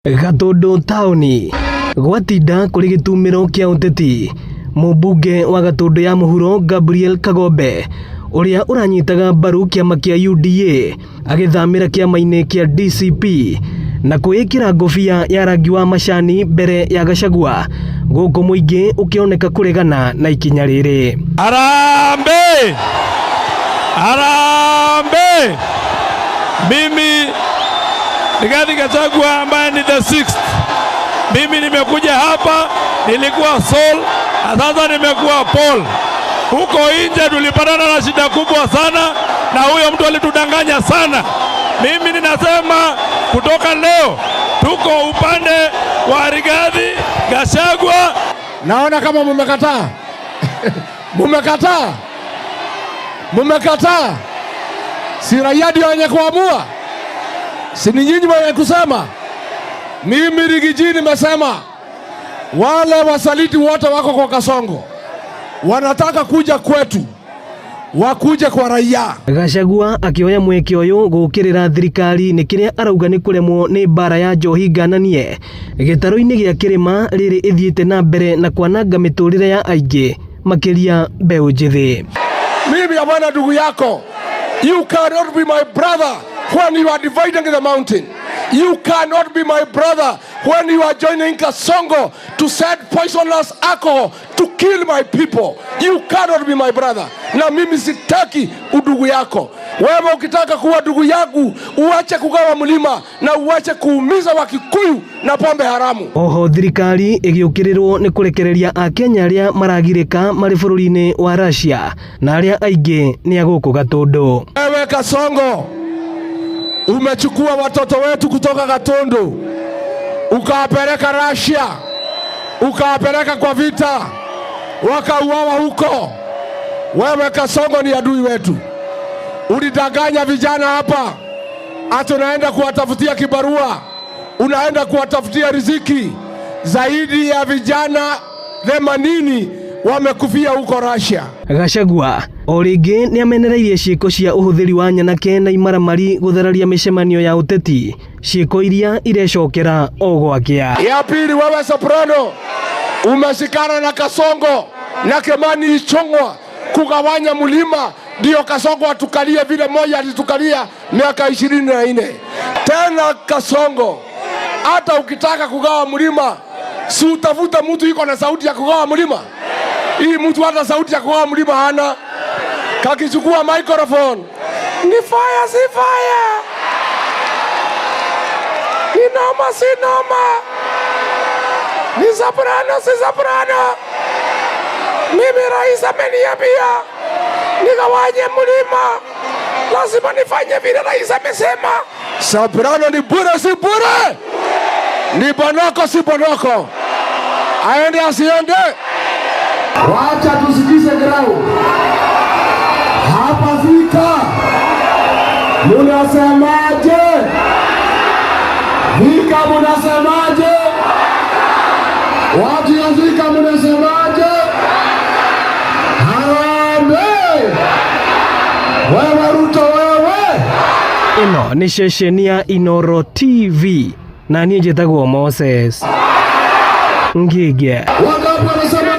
Gatundu taoni gwatinda kuri gitumiro kia uteti mubunge wa Gatundu ya muhuro Gabriel Kagombe uria uranyitaga mbaru kiama kia UDA agithamira kiama-ini kia DCP na kuikira ngofia ya rangi wa macani mbere ya Gachagua guku muingi ukioneka kuregana na ikinya riri. Harambee! Harambee! Mimi Rigathi Gachagua ambaye ni the 6th. Mimi nimekuja hapa, nilikuwa Saul, sasa nimekuwa Paul. Huko nje tulipatana na shida kubwa sana na huyo mtu alitudanganya sana. Mimi ninasema kutoka leo tuko upande wa Rigathi Gachagua. Naona kama mumekataa. Mumekataa. Si raia ndio wenye kuamua. Si ni nyinyi wenye kusema. Mimi Rigiji nimesema wale wasaliti wote wako kwa Kasongo wanataka kuja kwetu, wakuje kwa raia. Gachagua akioya mweke uyu gukirira thirikari ni kiria arauga ni kuremwo ni bara ya njohi ngananie gitaro-ini gia kirima riri ithiite na mbere na kwananga miturire ya aingi makiria mbeu njithi. Mimi amana ndugu yako. You cannot be my brother when you are dividing the mountain. You cannot be my brother when you are joining Kasongo to set poisonous alcohol to kill my people. You cannot be my brother. Na mimi sitaki udugu yako. Wewe ukitaka kuwa ndugu yangu, uache kugawa mlima na uache kuumiza Wakikuyu na pombe haramu. Oho thirikari igiukirirwo ni kurekereria Akenya aria maragirika mari bururi-ini wa Russia na aria aingi ni aguku Gatundu. Wewe Kasongo umechukua watoto wetu kutoka Gatundu ukawapeleka Russia, ukawapeleka kwa vita, wakauawa huko. Wewe Kasongo ni adui wetu. Ulidanganya vijana hapa ati unaenda kuwatafutia kibarua, unaenda kuwatafutia riziki. Zaidi ya vijana 80 wamekufia huko Russia. Gachagua oringi ni amenereirie ciiko cia uhuthiri wa nyanake na imaramari guthararia micemanio ya uteti, ciiko iria irecokera o gwakia. Ya pili, wewe Soprano umeshikana na Kasongo na Kimani Ichung'wa kugawanya mlima ndio Kasongo atukalie vile moja alitukalia miaka 24. Tena Kasongo, hata ukitaka kugawa mlima si utafuta mtu yuko na sauti ya kugawa mlima. Hii mtu hata sauti ya kugawa mlima hana. Kakichukua microphone, ni fire si fire, ni noma si noma, ni soprano si soprano. Mimi rais ameniambia nigawanye mlima, lazima nifanye vile rais amesema. Soprano ni bure si bure, ni bonoko si bonoko, aende asiende. Wacha tusikize grau hapa Thika. Munasemaje? Thika munasemaje? Watu ya Thika munasemaje? Harambee! Wewe Ruto wewe! Ino ni ceceni ya Inooro TV na niĩ njĩtagwo Moses Ngige. Wangapi wanasema